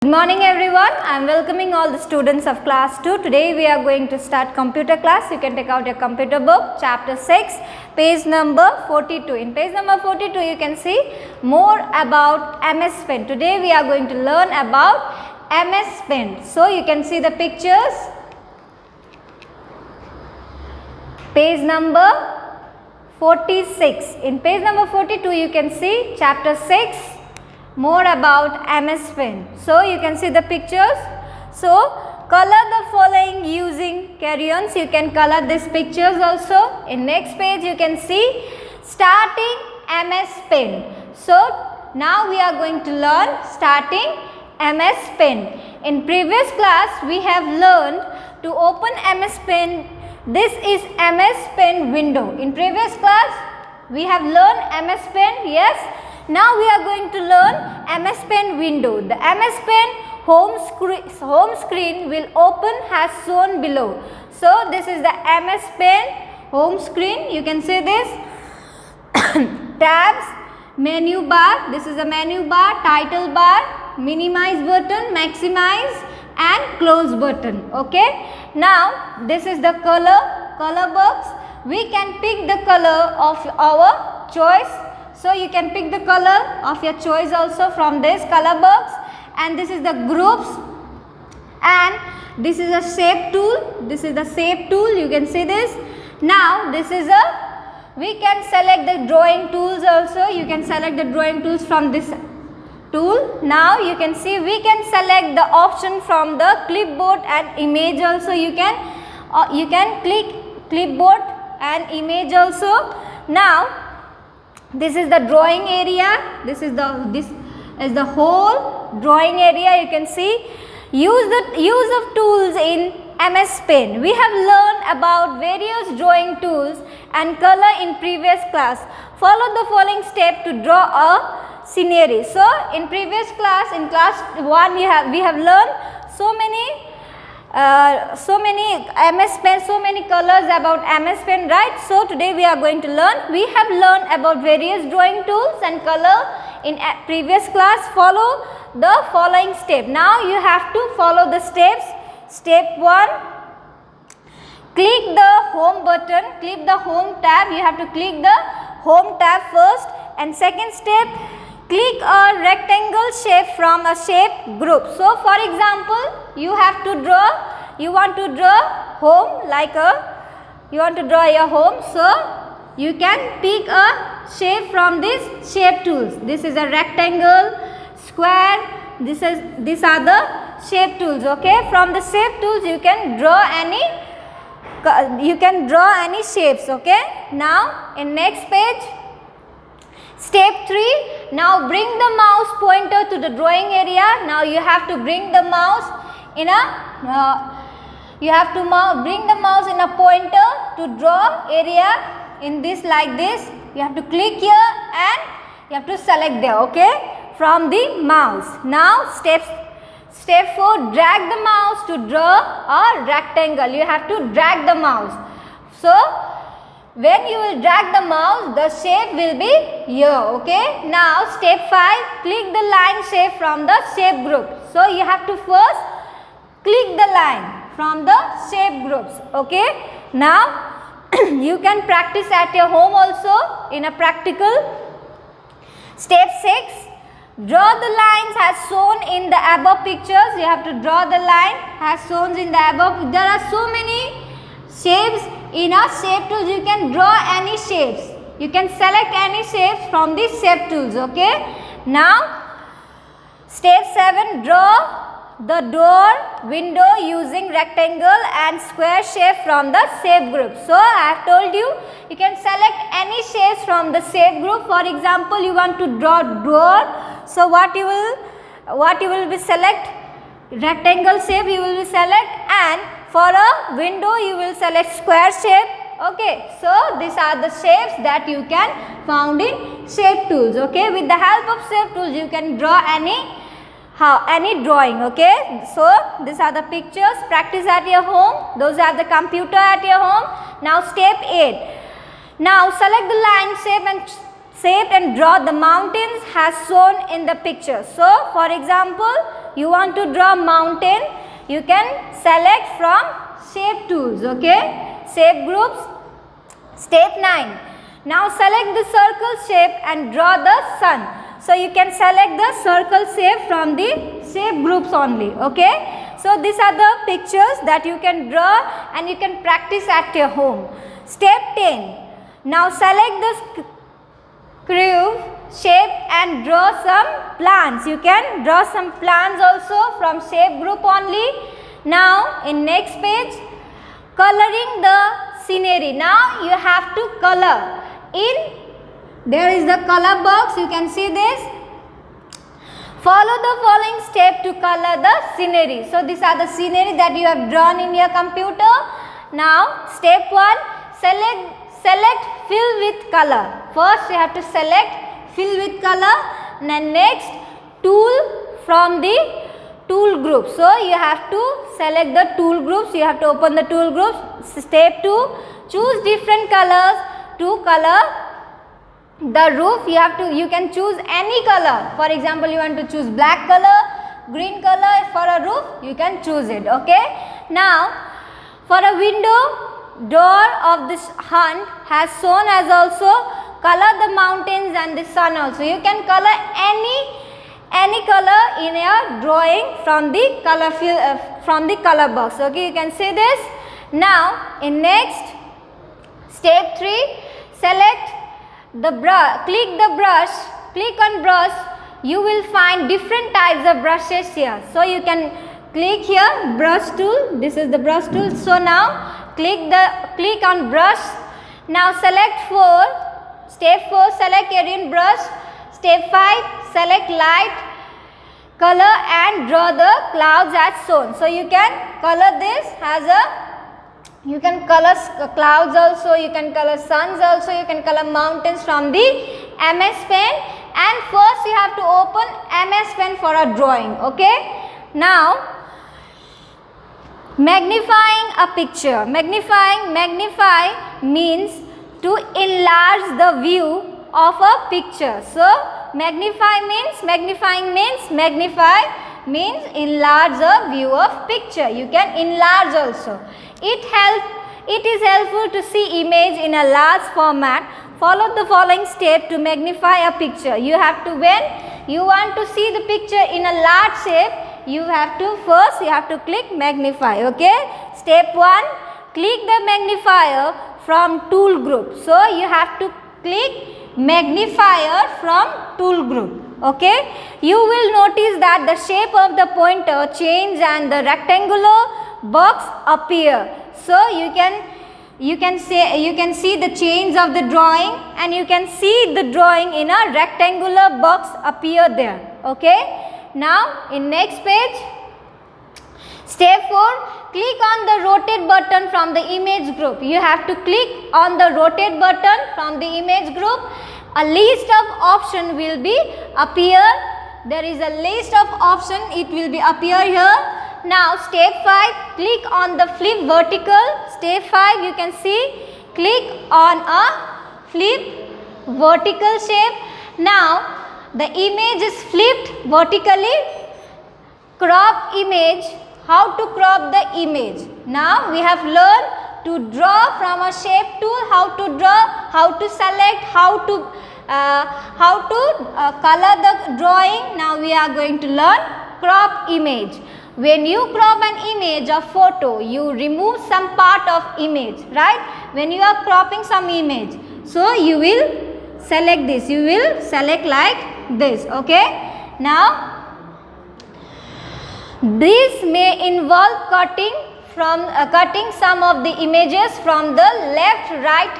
Good morning everyone. I am welcoming all the students of class 2. Today we are going to start computer class. You can take out your computer book, chapter 6, page number 42. In page number 42 you can see more about MS Paint. Today we are going to learn about MS Paint. So you can see the pictures. Page number 46. In page number 42 you can see chapter 6, more about MS Paint. So you can see the pictures. So color the following using crayons. You can color these pictures also. In next page you can see starting MS Paint. So now we are going to learn starting MS Paint. In previous class we have learned to open MS Paint. This is MS Paint window. In previous class we have learned MS Paint, yes. Now we are going to learn MS Paint window. The MS Paint home screen will open as shown below. So this is the MS Paint home screen. You can see this. Tabs, menu bar. This is a menu bar, title bar, minimize button, maximize and close button. Okay. Now this is the color box. We can pick the color of our choice. So you can pick the color of your choice also from this color box, and this is the groups, and this is a shape tool. This is the shape tool, you can see this. Now this is we can select the drawing tools also. You can select the drawing tools from this tool. Now you can see we can select the option from the clipboard and image also. You can click clipboard and image also. Now this is the drawing area. This is the whole drawing area. You can see use of tools in MS Paint. We have learned about various drawing tools and color in previous class. Follow the following step to draw a scenery. So in previous class, in class 1 we have learned so many MS Paint, so many colors about MS Paint, right? So today we are going to learn. We have learned about various drawing tools and color in previous class. Follow the following step. Now you have to follow the steps. Step 1, click the home button, click the home tab. You have to click the home tab first, and second step, click a rectangle shape from a shape group. So for example, you want to draw home, like you want to draw your home. So you can pick a shape from these shape tools. This is a rectangle, square. These are the shape tools. Okay, from the shape tools you can draw any shapes. Okay. Now in next page, step 3, now bring the mouse pointer to the drawing area. Now you have to bring the mouse in a bring the mouse in a pointer to draw area in this, like this. You have to click here and you have to select there, okay, from the mouse. Now step 4, drag the mouse to draw a rectangle. You have to drag the mouse. So when you will drag the mouse, the shape will be here, okay. Now step 5, click the line shape from the shape group. So you have to first click the line from the shape groups, okay. Now you can practice at your home also in a practical. Step 6, draw the lines as shown in the above pictures. You have to draw the line as shown in the above. There are so many shapes in a shape tools. You can draw any shapes. You can select any shapes from the shape tools, okay. Now step 7, draw the door window using rectangle and square shape from the shape group. So I have told you, you can select any shapes from the shape group. For example, you want to draw door. So what you will be select, rectangle shape you will be select, and for a window you will select square shape. Okay, so these are the shapes that you can found in shape tools. Okay, with the help of shape tools you can draw any drawing. Okay, so these are the pictures. Practice at your home. Those are the computer at your home. Now step 8. Now select the line shape and draw the mountains as shown in the picture. So for example, you want to draw mountain, you can select from shape tools, okay, shape groups. Step 9, now select the circle shape and draw the sun. So you can select the circle shape from the shape groups only, okay. So these are the pictures that you can draw and you can practice at your home. Step 10, now select the curve shape and draw some plants. You can draw some plants also from shape group only. Now in next page, coloring the scenery. Now you have to color. There is the color box, you can see this. Follow the following step to color the scenery. So these are the scenery that you have drawn in your computer. Now step 1, select fill with color. First you have to select fill with color. Then next, tool from the tool group. So you have to select the tool groups. You have to open the tool groups. Step 2, choose different colors to color the roof. You can choose any color. For example, you want to choose black color, green color for a roof, you can choose it, okay. Now for a window, door of this hunt has shown as also color the mountains and the sun also. You can color any color in your drawing from the color box, okay. You can see this. Now in next step 3, select the brush, click on brush, you will find different types of brushes here. So you can click here brush tool, this is the brush tool. So now click on brush. Now select step 4, select Arial brush. Step 5, select light color and draw the clouds as shown. So you can color this as you can color clouds also, you can color suns also, you can color mountains from the MS Pen. And first you have to open MS Pen for a drawing, okay. Now magnifying a picture. Magnify means to enlarge the view of a picture. So magnifying means enlarge the view of picture. You can enlarge also. It is helpful to see image in a large format. Follow the following step to magnify a picture. You have to, when you want to see the picture in a large shape, you have to click magnify, okay. Step 1, click the magnifier from tool group. So you have to click magnifier from tool group, okay. You will notice that the shape of the pointer change and the rectangular box appear. So you can see the change of the drawing and you can see the drawing in a rectangular box appear there, okay. Now in next page, step 4, click on the rotate button from the image group. You have to click on the rotate button from the image group. A list of option will be appear. There is a list of option, it will be appear here. Now step 5, click on the flip vertical. Step 5, you can see, click on a flip vertical shape. Now the image is flipped vertically. Crop image, how to crop the image. Now we have learned to draw from a shape tool, how to draw, how to select, how to color the drawing. Now we are going to learn crop image. When you crop an image or photo, you remove some part of image, right? When you are cropping some image, so you will select this, you will select like this, okay. Now this may involve cutting some of the images from the left, right,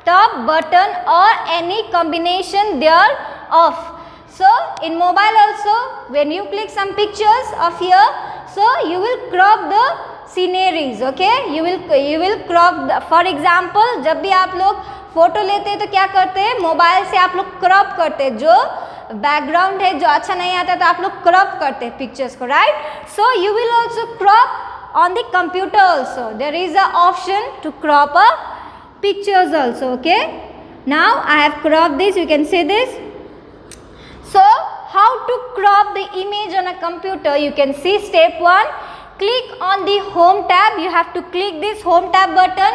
top, button or any combination thereof. So in mobile also, when you click some pictures of here, so you will crop the sceneries, okay. You will crop the, for example, जब भी आप लोग photo लेते हैं तो क्या करते हैं, मोबाइल से आप लोग क्रॉप करते हैं. जो बैकग्राउंड है जो अच्छा नहीं आता तो आप लोग क्रॉप करते हैं पिक्चर्स को, right. So you will also crop on the computer also. There is a option to crop a pictures also, okay. Now I have crop this, you can see this. So how to crop the image on a computer, you can see step 1, click on the home tab. You have to click this home tab button.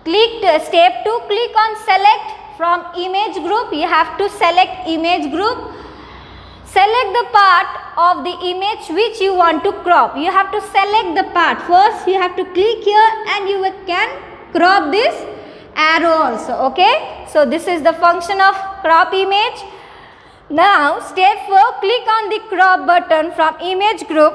Step 2, click on select from image group. You have to select image group. Select the part of the image which you want to crop. You have to select the part. First you have to click here and you can crop this arrow also. Okay. So this is the function of crop image. Now step 4, click on the crop button from image group.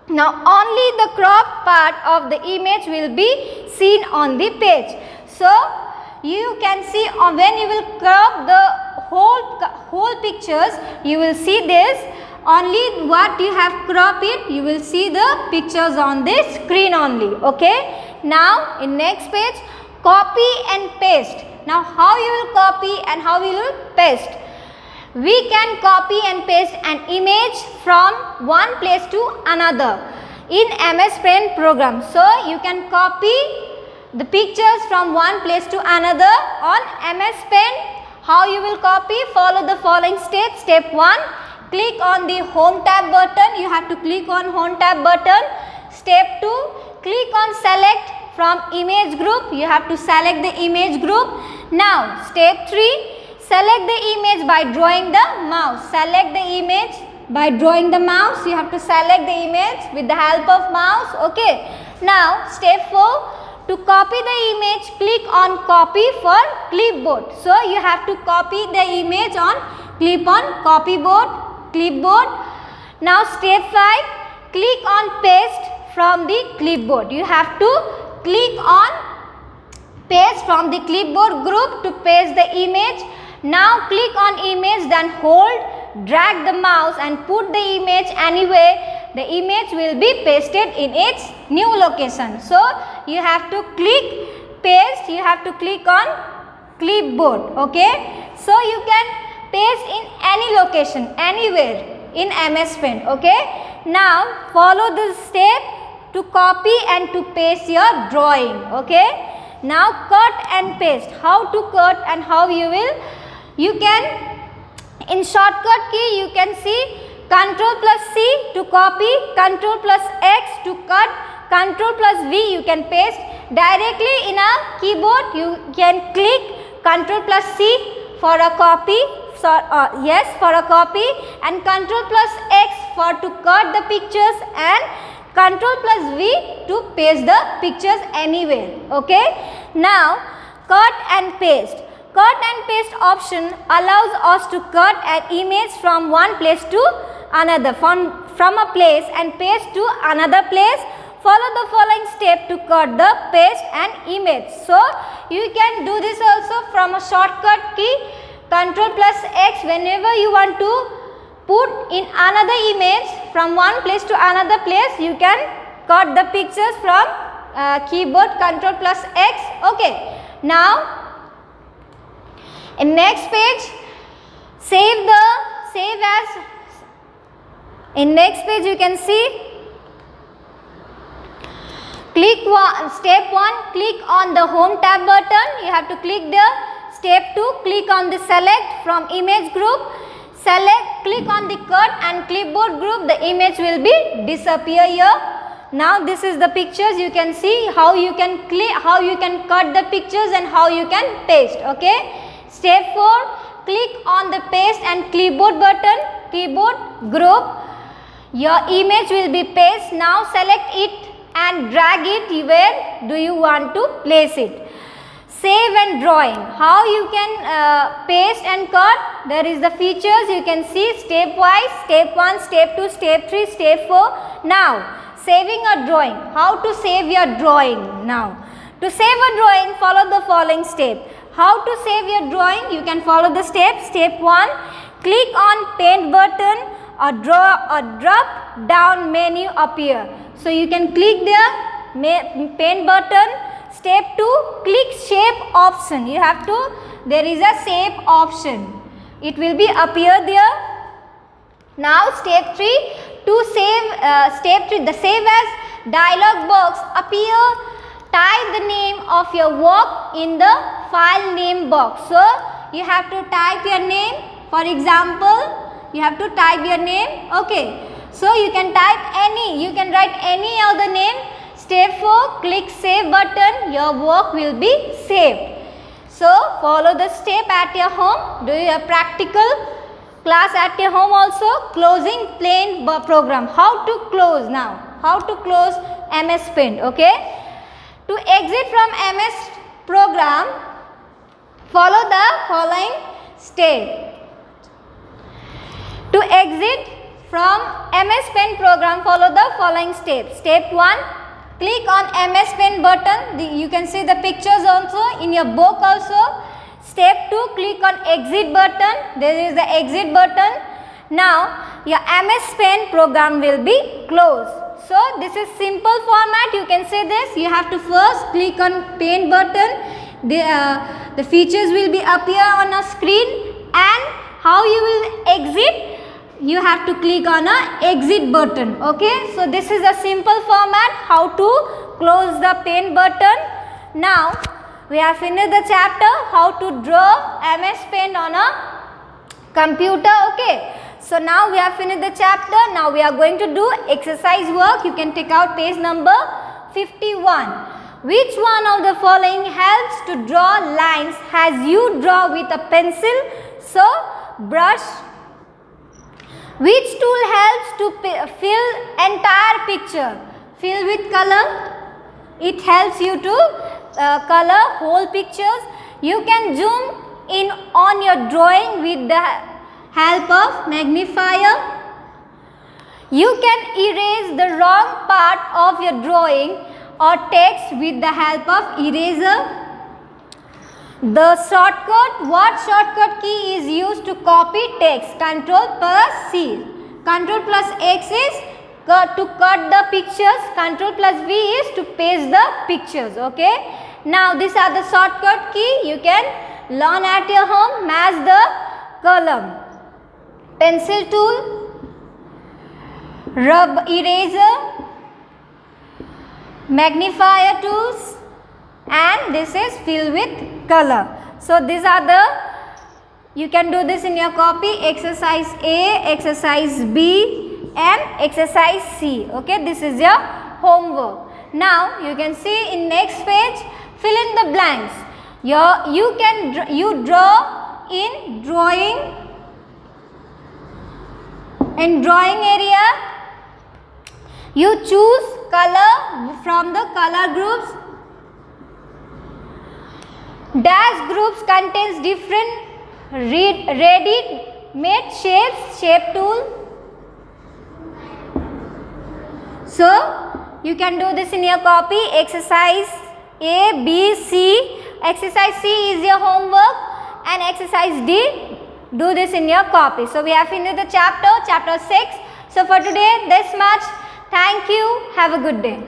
Now only the cropped part of the image will be seen on the page. So you can see when you will crop the whole pictures, you will see this. Only what you have cropped it, you will see the pictures on this screen only. Okay. Now in next page, copy and paste. Now how you will copy and how you will paste? We can copy and paste an image from one place to another in MS Paint program. So you can copy the pictures from one place to another on MS Paint. How you will copy? Follow the following steps. Step 1, click on the home tab button. You have to click on home tab button. Step 2, click on select from image group. You have to select the image group. Now step 3, select the image by drawing the mouse. Select the image by drawing the mouse. You have to select the image with the help of mouse. Okay. Now step 4, to copy the image, click on copy for clipboard. So you have to copy the image on clipboard. Now step 5, click on paste from the clipboard. You have to click on paste from the clipboard group to paste the image. Now click on image, then hold, drag the mouse and put the image anywhere. The image will be pasted in its new location. So you have to click paste, you have to click on clipboard. Okay. So you can paste in any location, anywhere in MS Paint. Okay. Now follow this step to copy and to paste your drawing. Okay. Now cut and paste. How to cut and how you will? You can, in shortcut key you can see Ctrl plus C to copy, Ctrl plus X to cut, Ctrl plus V you can paste. Directly in a keyboard you can click Ctrl plus C for a copy, for a copy, and Ctrl plus X for to cut the pictures and Ctrl plus V to paste the pictures anywhere. Okay. Now cut and paste. Cut and paste option allows us to cut an image from one place to another, from a place and paste to another place. Follow the following step to cut the paste and image. So you can do this also from a shortcut key, Ctrl plus X. Whenever you want to put in another image from one place to another place, you can cut the pictures from keyboard Ctrl plus X. Okay. Now in next page, save as. In next page you can see, step 1, click on the home tab button. You have to click there. Step 2, click on the select from image group. Click on the cut and clipboard group. The image will be disappear here. Now this is the pictures. You can see how you can cut the pictures and how you can paste. Okay. Step 4, click on the paste and clipboard button, keyboard group. Your image will be pasted. Now select it and drag it where do you want to place it. Save and drawing. How you can paste and cut? There is the features you can see step wise, step 1, step 2, step 3, step 4. Now saving a drawing. How to save your drawing now? To save a drawing, follow the following step. How to save your drawing? You can follow the steps. Step 1, click on paint button, a drop down menu appear. So you can click the paint button. Step 2, click shape option. You have to, there is a shape option. It will be appear there. Now step 3, to save, the save as dialog box appear. Type the name of your work in the file name box. So you have to type your name. For example, you have to type your name. Okay, so you can type any, you can write any other name. Step 4, click save button, your work will be saved. So follow the step at your home, do your practical class at your home also. Closing plain program, how to close now, how to close MS Paint. Okay, to exit from MS program, follow the following step. To exit from MS Paint program, follow the following steps. Step 1, click on MS Paint button. You can see the pictures also in your book also. Step 2, click on exit button. There is the exit button. Now your MS Paint program will be closed. So this is simple format. You can say this. You have to first click on paint button. The features will be appear on a screen, and how you will exit, you have to click on a exit button. Okay, so this is a simple format how to close the paint button. Now we have finished the chapter how to draw MS Paint on a computer. Okay, so now we have finished the chapter. Now we are going to do exercise work. You can take out page number 51. Which one of the following helps to draw lines as you draw with a pencil? So brush. Which tool helps to fill entire picture? Fill with color. It helps you to color whole pictures. You can zoom in on your drawing with the help of magnifier. You can erase the wrong part of your drawing or text with the help of eraser. The shortcut, what shortcut key is used to copy text? Ctrl plus C. Ctrl plus X is to cut the pictures. Ctrl plus V is to paste the pictures. Okay. Now these are the shortcut key. You can learn at your home. Match the column. Pencil tool, rub eraser, magnifier tools, and this is fill with color. So these are the, you can do this in your copy. Exercise A, exercise B, and exercise C. Okay, this is your homework. Now you can see in next page, fill in the blanks. You draw in drawing area. You choose color from the color groups. Dash groups contains different ready-made shapes. Shape tool. So you can do this in your copy. Exercise A, B, C. Exercise C is your homework, and exercise D, do this in your copy. So we have finished the chapter 6. So for today this much. Thank you. Have a good day.